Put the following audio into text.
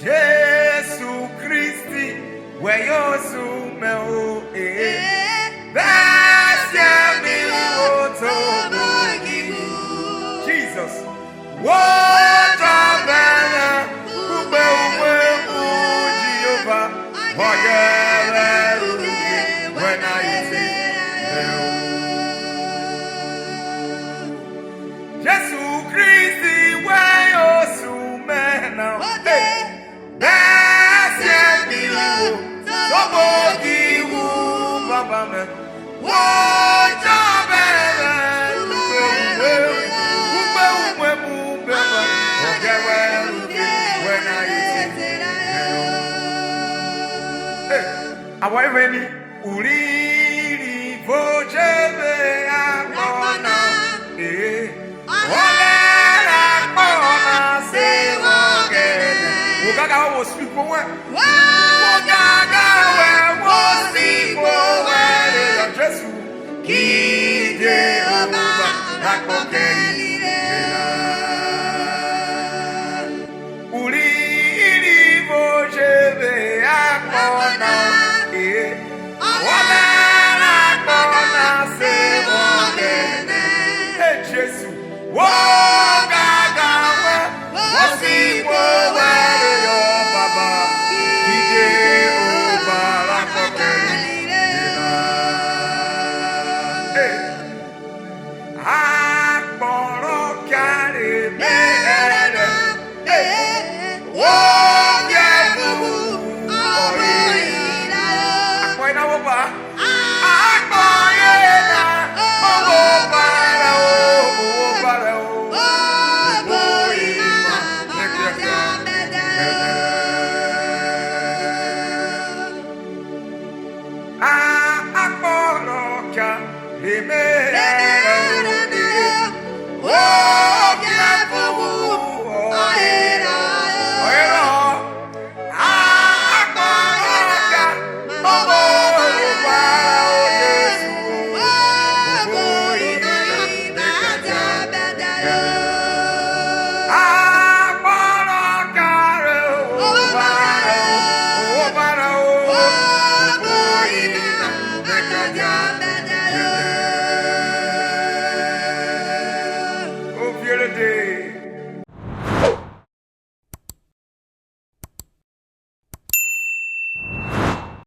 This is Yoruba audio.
Jésus Christi, weyosu meo Basia mi otobogigu. Jesus. What a banner, ube Jehovah, when I say Jesus Christ, where you so man now. That's me, so bogi Baba man. What a banner, when I Awani uriri vojebe akona wala akona se wogene ugaga wo sipo we ugaga we wo sipo we Jesu kide oba akokeli uriri vojebe akona